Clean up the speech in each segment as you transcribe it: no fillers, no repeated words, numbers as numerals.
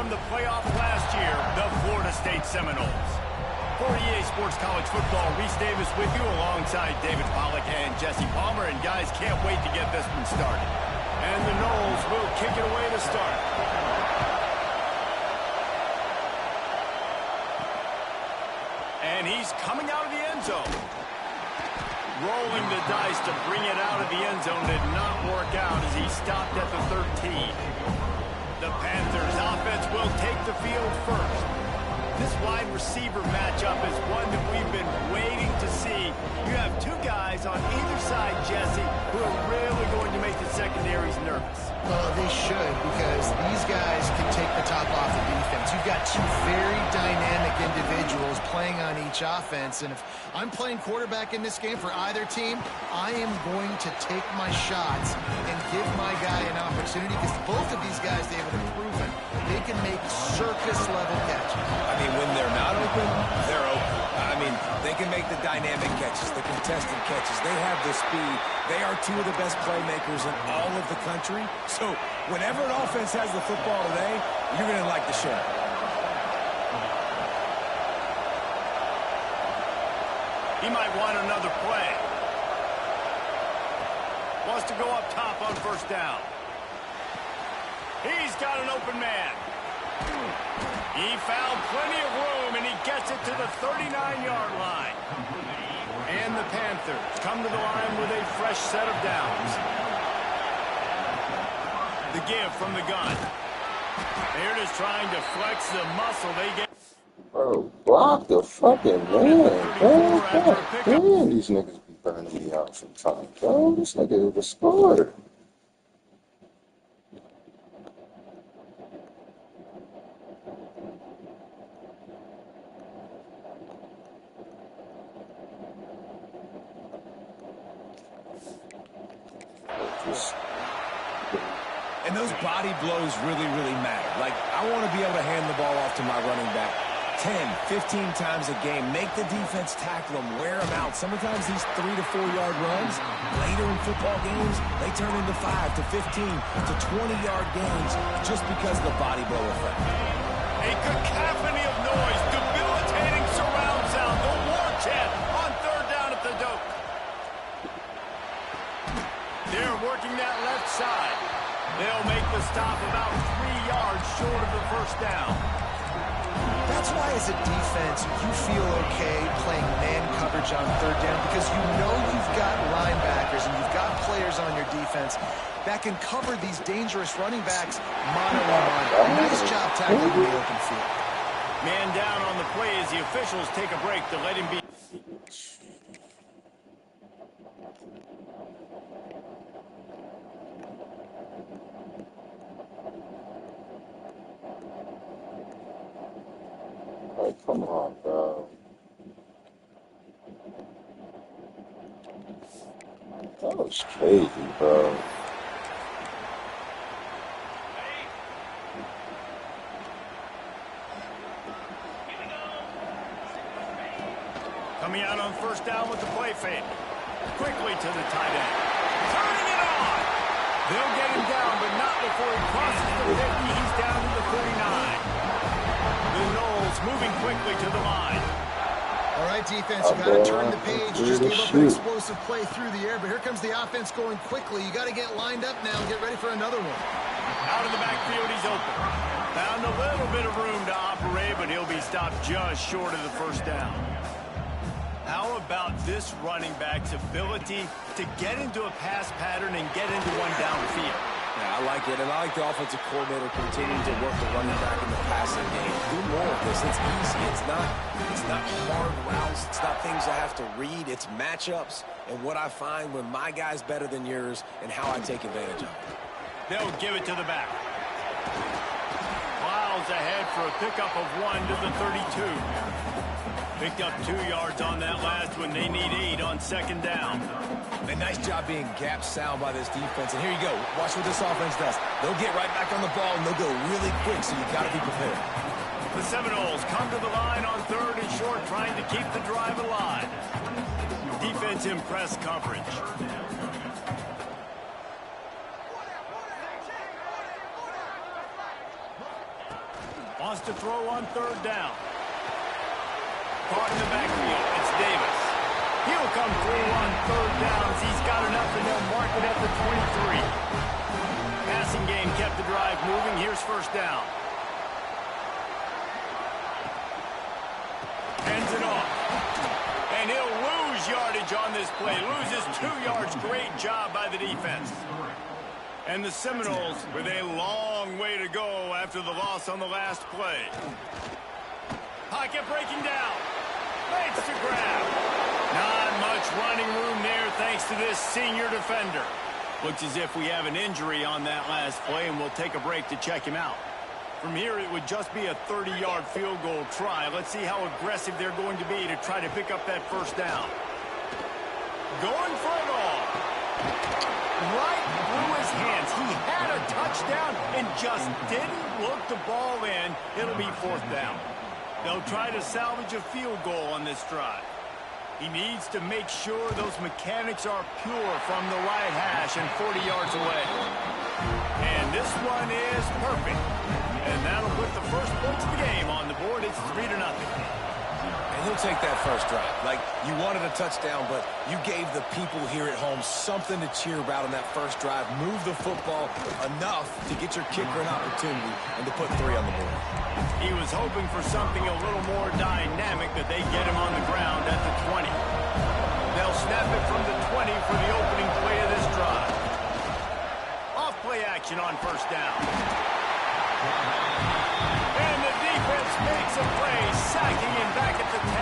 from the playoff last year, the Florida State Seminoles. For EA Sports College Football, Reese Davis with you alongside David Pollack and Jesse Palmer. And guys, can't wait to get this one started. And the Noles will kick it away to start. And he's coming out of the end zone. Rolling the dice to bring it out of the end zone did not work out as he stopped at the 13. The Panthers offense will take the field first. This wide receiver matchup is one that we've been waiting to see. You have two guys on either side, Jesse, who are really going to make the secondaries nervous. Well, they should, because these guys can take the top off the defense. You've got two very dynamic individuals playing on each offense, and if I'm playing quarterback in this game for either team, I am going to take my shots and give my guy an opportunity, because both of these guys, they have proven they can make circus-level catches. I mean, when they're not open, they're open. I mean, they can make the dynamic catches, the contested catches. They have the speed. They are two of the best playmakers in all of the country. So whenever an offense has the football today, you're going to like the show. He might want another play. Wants to go up top on first down. He's got an open man. He found plenty of room, and he gets it to the 39-yard line. And the Panthers come to the line with a fresh set of downs. The give from the gun. They're just trying to flex the muscle. They get... Bro, block the fucking man, bro. God damn, these niggas be burning me out sometimes, bro. This nigga was scored. And those body blows really, really matter. Like, I want to be able to hand the ball off to my running back 10, 15 times a game. Make the defense tackle them, wear them out. Sometimes these 3 to 4 yard runs, later in football games, they turn into 5 to 15 to 20-yard gains just because of the body blow effect. A cacophony of noise, debilitating surround sound. The war chant on third down at the dope. They're working that left side. They'll make the stop about 3 yards short of the first down. That's why, as a defense, you feel okay playing man coverage on third down, because you know you've got linebackers and you've got players on your defense that can cover these dangerous running backs mano-a-mano. Nice job tackling in the open field. Man down on the play as the officials take a break to let him be. Like, come on, bro. That was crazy, bro. Coming out on first down with the play fake. Quickly to the tight end. Turning it on. They'll get him down, but not before he crosses the 50. He's down to the 39. The Noles moving quickly to the line. All right, defense, you got to turn the page. You just gave up an explosive play through the air, but here comes the offense going quickly. You got to get lined up now and get ready for another one. Out of the backfield, he's open. Found a little bit of room to operate, but he'll be stopped just short of the first down. How about this running back's ability to get into a pass pattern and get into one downfield? Yeah, I like it, and I like the offensive coordinator continuing to work the running back in the passing game. Do more of this. It's easy. It's not hard routes. It's not things I have to read. It's matchups and what I find when my guy's better than yours and how I take advantage of it. They'll give it to the back. Miles ahead for a pickup of 1 to the 32. Picked up 2 yards on that last one. They need 8 on second down. A nice job being gap sound by this defense. And here you go. Watch what this offense does. They'll get right back on the ball, and they'll go really quick, so you've got to be prepared. The Seminoles come to the line on third and short, trying to keep the drive alive. Defense in press coverage. Wants to throw on third down. Caught in the backfield. It's Davis. He'll come through on third downs. He's got enough, and they'll mark it at the 23. Passing game kept the drive moving. Here's first down. Hands it off. And he'll lose yardage on this play. Loses 2 yards. Great job by the defense. And the Seminoles with a long way to go after the loss on the last play. Pocket breaking down. Makes the grab. Not much running room there thanks to this senior defender. Looks as if we have an injury on that last play, and we'll take a break to check him out. From here, it would just be a 30-yard field goal try. Let's see how aggressive they're going to be to try to pick up that first down. Going for it all. Right through his hands. He had a touchdown and just didn't look the ball in. It'll be fourth down. They'll try to salvage a field goal on this drive. He needs to make sure those mechanics are pure from the right hash and 40 yards away. And this one is perfect. And that'll put the first points of the game on the board. It's 3-0. And he'll take that first drive. Like, you wanted a touchdown, but you gave the people here at home something to cheer about on that first drive. Move the football enough to get your kicker an opportunity and to put 3 on the board. He was hoping for something a little more dynamic, that they get him on the ground at the 20. They'll snap it from the 20 for the opening play of this drive. Off play action on first down. And the defense makes a play, sacking him back at the 10.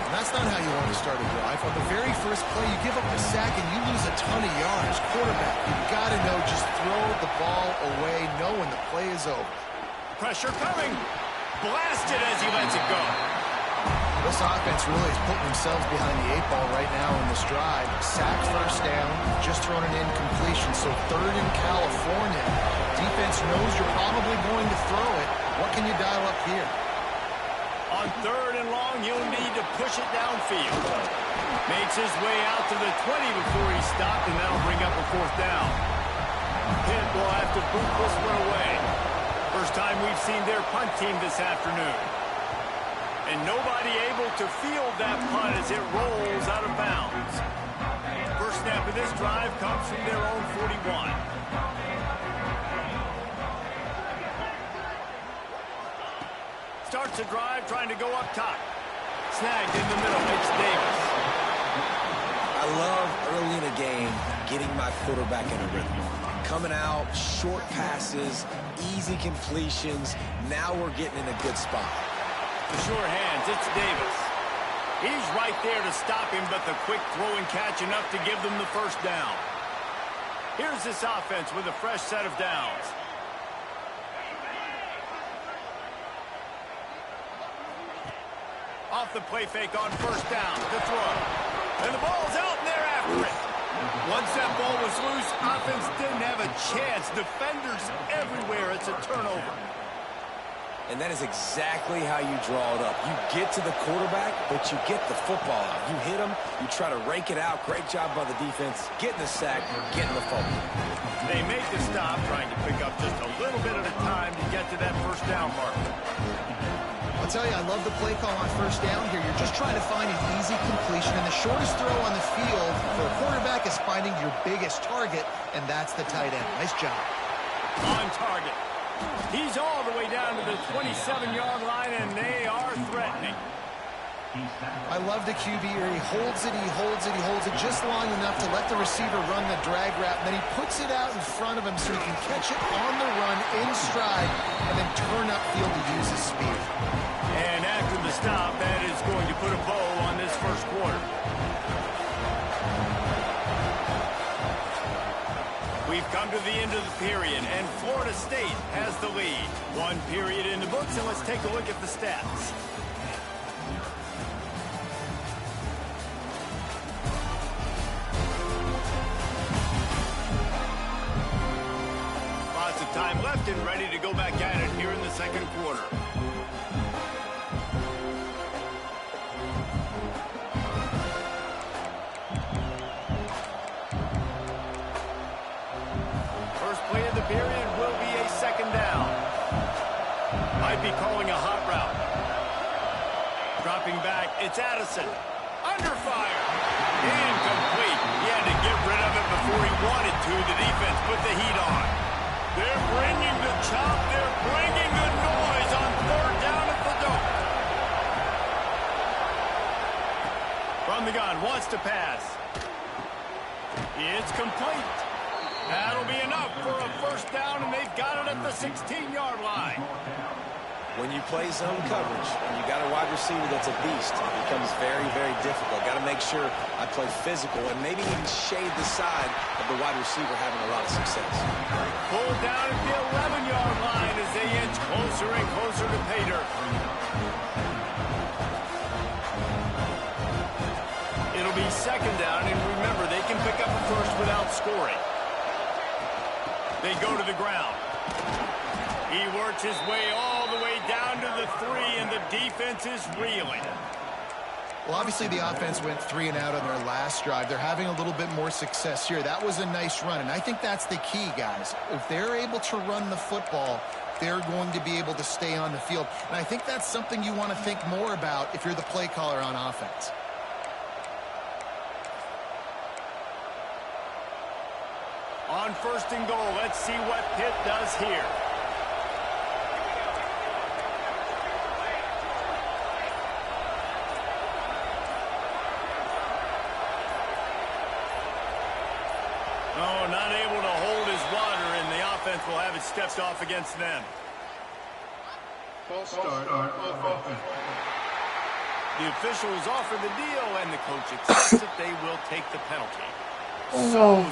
And that's not how you want to start a drive. On the very first play, you give up a sack and you lose a ton of yards. Quarterback, you've got to know, just throw the ball away, know when the play is over. Pressure coming. Blasted as he lets it go. This offense really is putting themselves behind the 8 ball right now in this drive. Sack first down, just thrown an incompletion, so third in California. Defense knows you're probably going to throw it. What can you dial up here? On third and long, you'll need to push it downfield. Makes his way out to the 20 before he stopped, and that'll bring up a fourth down. Pitt will have to boot this one away. First time we've seen their punt team this afternoon. And nobody able to field that punt as it rolls out of bounds. First snap of this drive comes from their own 41. Starts a drive trying to go up top. Snagged in the middle. It's Davis. I love early in a game getting my quarterback in a rhythm. Coming out, short passes, easy completions. Now we're getting in a good spot. The sure hands, it's Davis. He's right there to stop him, but the quick throw and catch enough to give them the first down. Here's this offense with a fresh set of downs. Off the play fake on first down, the throw. And the ball's out, and they're after it. Once that ball was loose, offense didn't have a chance. Defenders everywhere. It's a turnover. And that is exactly how you draw it up. You get to the quarterback, but you get the football out. You hit him, you try to rake it out. Great job by the defense. Getting the sack, getting the fumble. They make the stop, trying to pick up just a little bit at a time to get to that first down marker. I'll tell you, I love the play call on first down here. You're just trying to find an easy completion, and the shortest throw on the field for a quarterback is finding your biggest target, and that's the tight end. Nice job. On target. He's all the way down to the 27-yard line, and they are threatening. I love the QB here. He holds it, he holds it, he holds it just long enough to let the receiver run the drag route, and then he puts it out in front of him so he can catch it on the run in stride and then turn upfield to use his speed. And after the stop, that is going to put a bow on this first quarter. We've come to the end of the period, and Florida State has the lead. One period in the books, and let's take a look at the stats. Lots of time left and ready to go back at it here in the second quarter. First play of the period will be a second down. Might be calling a hot route. Dropping back, it's Addison. Under fire. Incomplete. He had to get rid of it before he wanted to. The defense put the heat on. They're bringing the chop. They're bringing the noise on third down at the dome. From the gun, wants to pass. It's complete. That'll be enough for a first down, and they've got it at the 16-yard line. When you play zone coverage and you got a wide receiver that's a beast, it becomes very, very difficult. Got to make sure I play physical and maybe even shade the side of the wide receiver having a lot of success. Pulled down at the 11-yard line as they inch closer and closer to pay dirt. It'll be second down, and remember, they can pick up a first without scoring. They go to the ground. He works his way all the way down to the 3, and the defense is reeling. Well, obviously the offense went 3 and out on their last drive. They're having a little bit more success here. That was a nice run, and I think that's the key, guys. If they're able to run the football, they're going to be able to stay on the field. And I think that's something you want to think more about if you're the play caller on offense. On first and goal, let's see what Pitt does here. Oh, not able to hold his water, and the offense will have it stepped off against them. False start on offense. The officials offer the deal, and the coach accepts it. They will take the penalty. So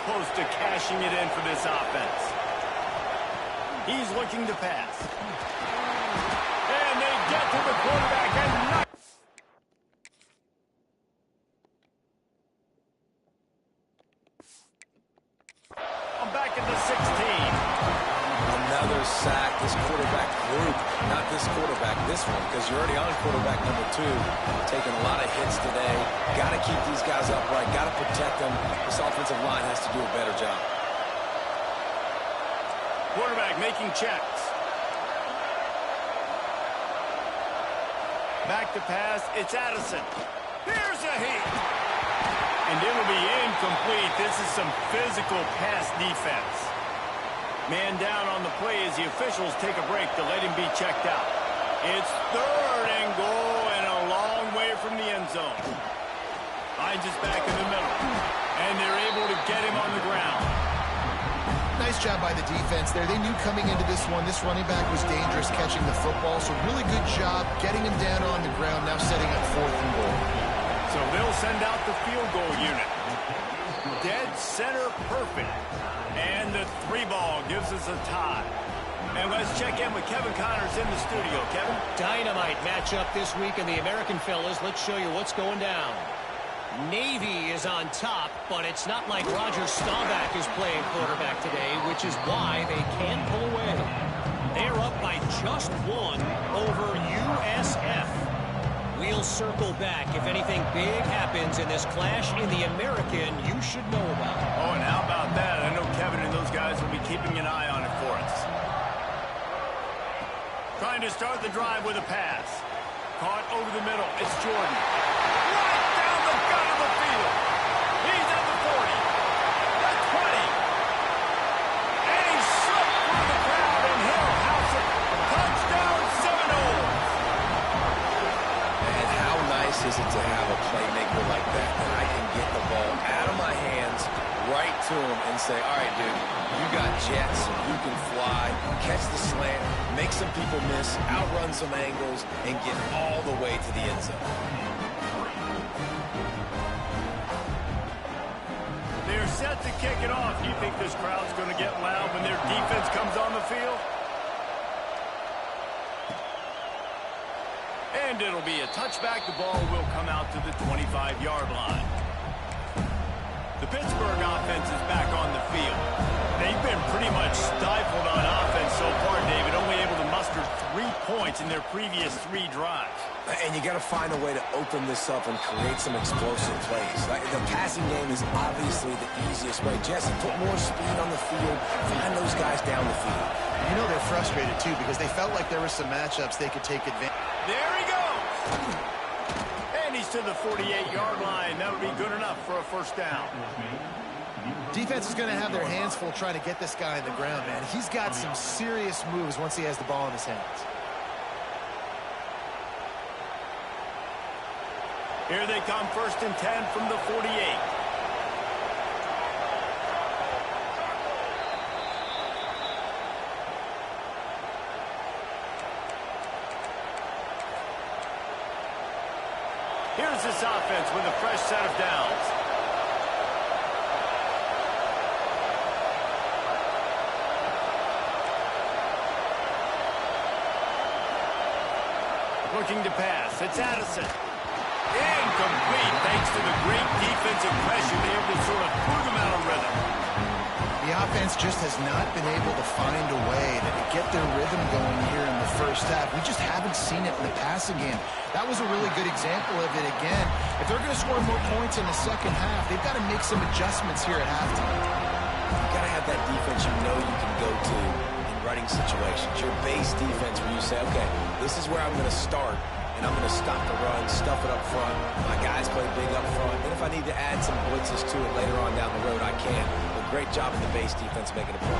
close to cashing it in for this offense. He's looking to pass. And they get to the quarterback and knock. I'm back at the 16. Another sack. This quarterback group, not this quarterback, this one, because you're already on quarterback number 2. Taking a lot of hits today. Got to keep these guys upright. Got to protect them. This offensive line has to do a better job. Quarterback making checks. Back to pass. It's Addison. Here's a hit. And it will be incomplete. This is some physical pass defense. Man down on the play as the officials take a break to let him be checked out. It's third and goal and a long way from the end zone. Finds us back in the middle. And they're able to get him on the ground. Nice job by the defense there. They knew coming into this one, this running back was dangerous catching the football. So really good job getting him down on the ground, now setting up fourth and goal. So they'll send out the field goal unit. Dead center perfect. And the 3-ball gives us a tie. And let's check in with Kevin Connors in the studio. Kevin? Dynamite matchup this week in the American fellas. Let's show you what's going down. Navy is on top, but it's not like Roger Staubach is playing quarterback today, which is why they can't pull away. They're up by just 1 over USF. We'll circle back if anything big happens in this clash in the American you should know about. Oh, and how about that? I know Kevin and those guys will be keeping an eye on it for us. Trying to start the drive with a pass. Caught over the middle. It's Jordan. Right down the gut of the field. He's at the 40. The 20. And he slipped through the crowd, and he'll house it. Touchdown Seminoles. And how nice is it to have a playmaker like that I can get the ball out of my hands right to him and say, all right, dude, you got jets, you can fly, catch the slant, make some people miss, outrun some angles, and get all the way to the end zone. They're set to kick it off. Do you think this crowd's going to get loud when their defense comes on the field? And it'll be a touchback. The ball will come out to the 25-yard line. The Pittsburgh offense is back on the field. They've been pretty much stifled on offense so far, David, only able to muster 3 points in their previous 3 drives. And you got to find a way to open this up and create some explosive plays. The passing game is obviously the easiest way. Jesse, put more speed on the field. Find those guys down the field. You know they're frustrated, too, because they felt like there were some matchups they could take advantage. There he goes. And he's to the 48-yard line. That'll be good enough for a first down. Defense is going to have their hands full trying to get this guy on the ground, man. He's got some serious moves once he has the ball in his hands. Here they come, 1st and 10 from the 48. Here's this offense with a fresh set of downs. Looking to pass. It's Addison. Incomplete thanks to the great defensive pressure there to sort of put them out of rhythm. The offense just has not been able to find a way to get their rhythm going here in the first half. We just haven't seen it in the passing game. That was a really good example of it again. If they're going to score more points in the second half, they've got to make some adjustments here at halftime. You've got to have that defense you know you can go to in running situations. Your base defense where you say, okay, this is where I'm going to start, and I'm going to stop the run, stuff it up front. My guys play big up front. And if I need to add some blitzes to it later on down the road, I can. But great job in the base defense making a play.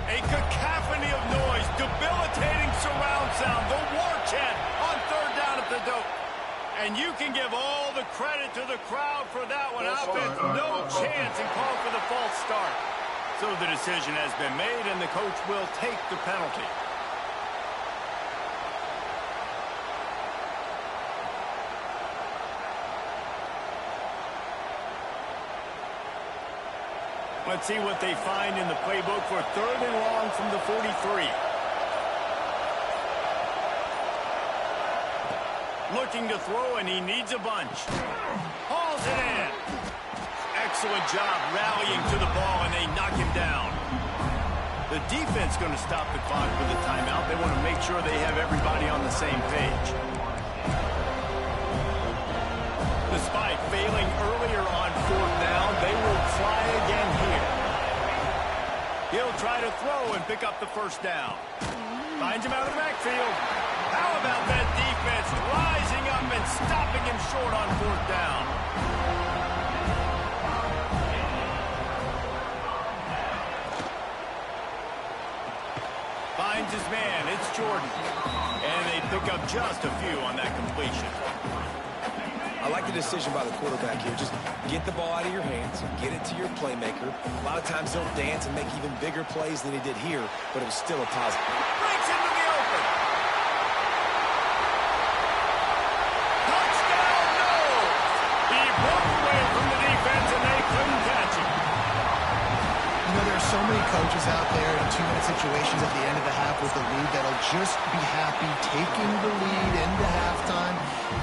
A cacophony of noise, debilitating surround sound, the war chant on 3rd down at the dope. And you can give all the credit to the crowd for that one. Offense, no chance, and call for the false start. So the decision has been made, and the coach will take the penalty. Let's see what they find in the playbook for 3rd and long from the 43. Looking to throw, and he needs a bunch. Hauls it in. Excellent job rallying to the ball, and they knock him down. The defense going to stop the clock with a timeout. They want to make sure they have everybody on the same page. Despite failing earlier on 4th down, they will try again here. He'll try to throw and pick up the first down. Finds him out of the backfield. How about that defense rising up and stopping him short on 4th down? Finds his man. It's Jordan. And they pick up just a few on that completion. I like the decision by the quarterback here. Just get the ball out of your hands, get it to your playmaker. A lot of times he'll dance and make even bigger plays than he did here, but it was still a positive. Breaks into the open. Touchdown, no! He broke away from the defense, and they couldn't catch him. You know, there are so many coaches out there in 2-minute situations at the end of the half with the lead that'll just be happy taking the lead into halftime.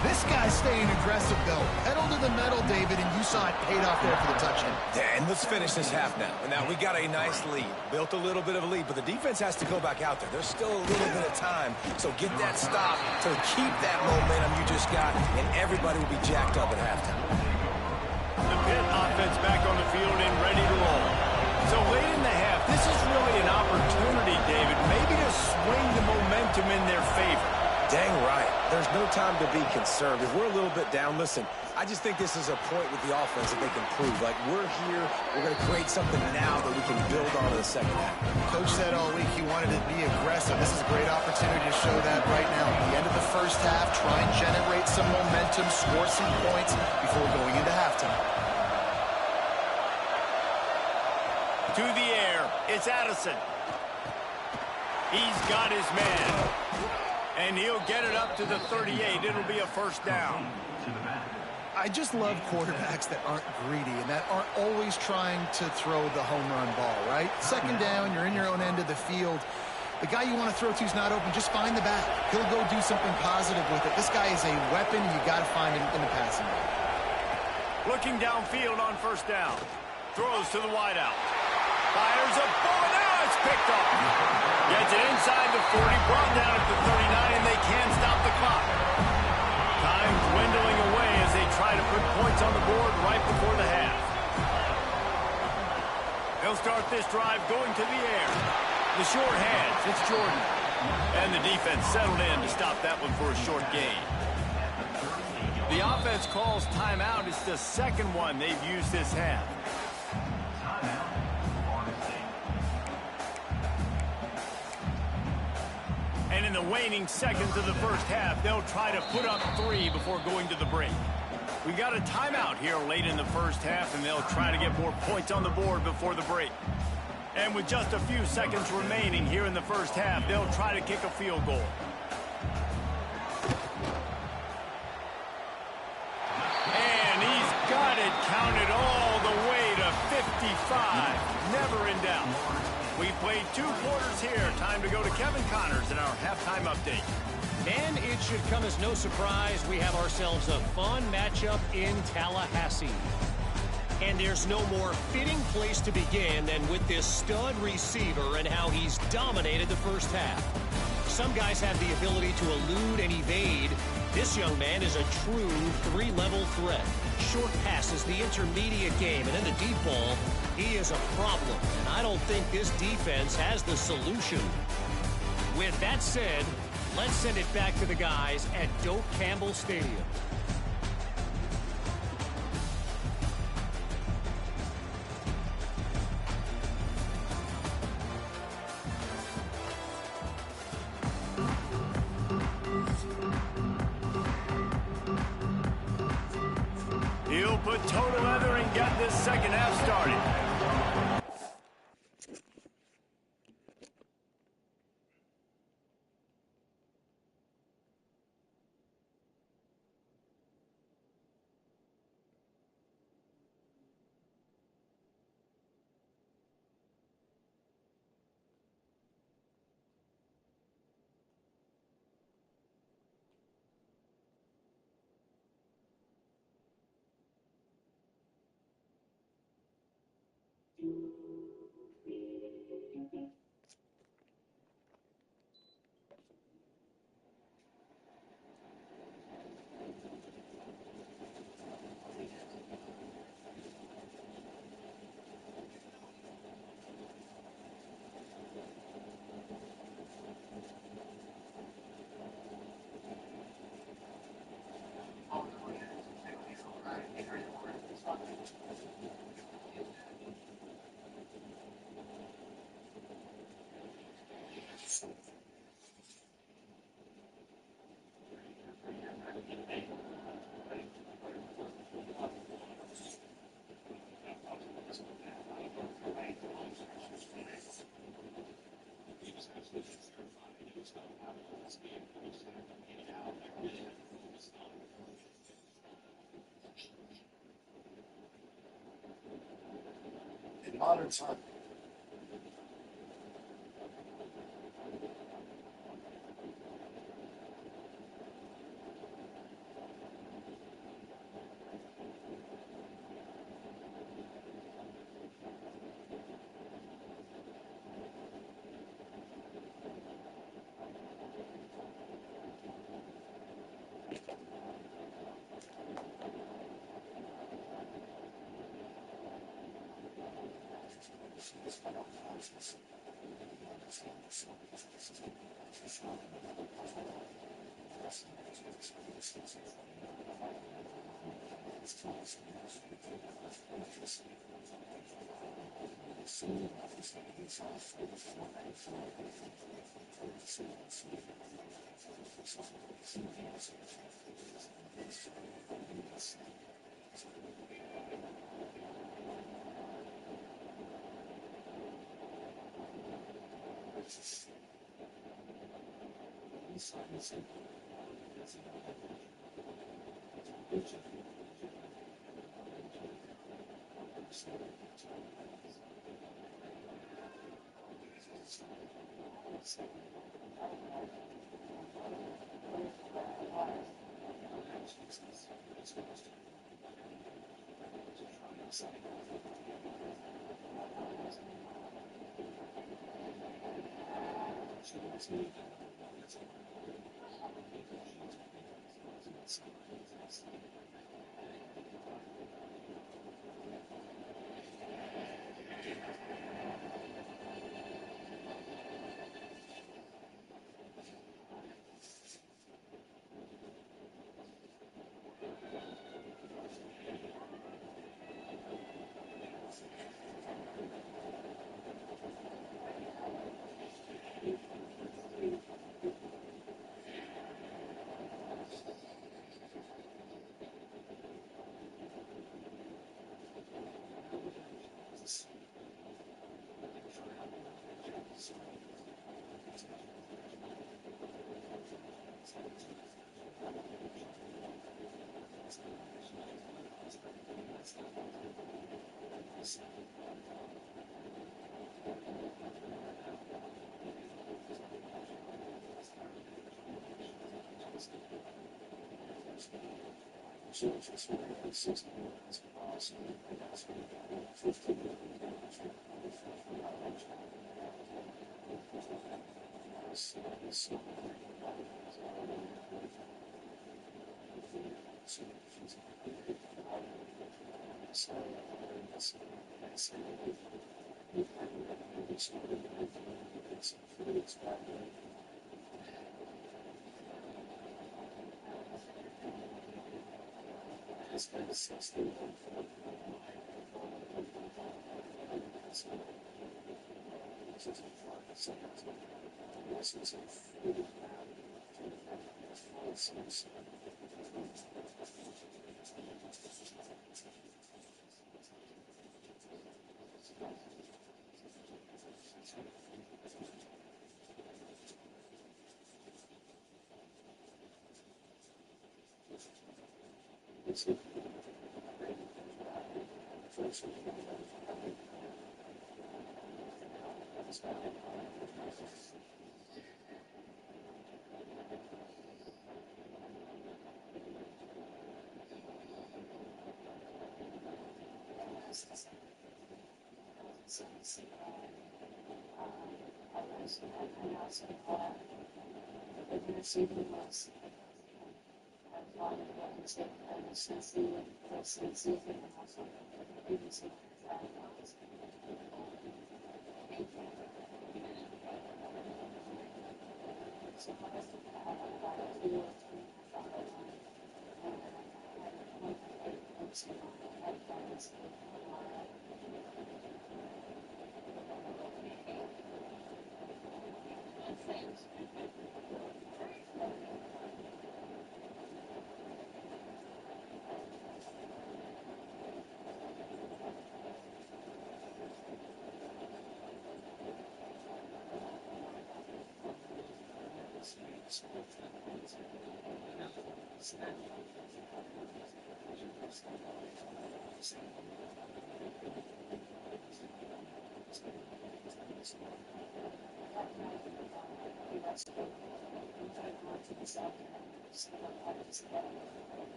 This guy's staying aggressive, though. Pedal to the metal, David, and you saw it paid off there for the touchdown. Yeah, and let's finish this half now. Now, we got a nice lead. Built a little bit of a lead, but the defense has to go back out there. There's still a little bit of time, so get that stop to keep that momentum you just got, and everybody will be jacked up at halftime. The Pitt offense back on the field and ready to roll. So late in the half, this is really an opportunity, David, maybe to swing the momentum in their favor. Dang right. There's no time to be concerned. If we're a little bit down, listen, I just think this is a point with the offense that they can prove. Like, we're here, we're going to create something now that we can build on in the second half. Coach said all week he wanted to be aggressive. This is a great opportunity to show that right now. At the end of the first half, try and generate some momentum, score some points before going into halftime. To the air, it's Addison. He's got his man. And he'll get it up to the 38. It'll be a first down. I just love quarterbacks that aren't greedy and that aren't always trying to throw the home run ball, right? Second down, you're in your own end of the field. The guy you want to throw to is not open. Just find the back. He'll go do something positive with it. This guy is a weapon, and you got to find him in the passing game. Looking downfield on first down. Throws to the wideout. Fires a bullet. Now it's picked up. Gets it inside the 40, brought down at the 39, and they can't stop the clock. Time dwindling away as they try to put points on the board right before the half. They'll start this drive going to the air. The short hands, it's Jordan. And the defense settled in to stop that one for a short gain. The offense calls timeout. It's the second one they've used this half. And in the waning seconds of the first half, they'll try to put up 3 before going to the break. We got a timeout here late in the first half, and they'll try to get more points on the board before the break. And with just a few seconds remaining here in the first half, they'll try to kick a field goal. And he's got it counted all the way to 55. Never in doubt. We played 2 quarters here. Time to go to Kevin Connors in our halftime update. And it should come as no surprise we have ourselves a fun matchup in Tallahassee. And there's no more fitting place to begin than with this stud receiver and how he's dominated the first half. Some guys have the ability to elude and evade. This young man is a true 3-level threat. Short passes, the intermediate game, and in the deep ball, he is a problem. And I don't think this defense has the solution. With that said, let's send it back to the guys at Doak Campbell Stadium. He'll put toe to leather and get this second half started. In modern time.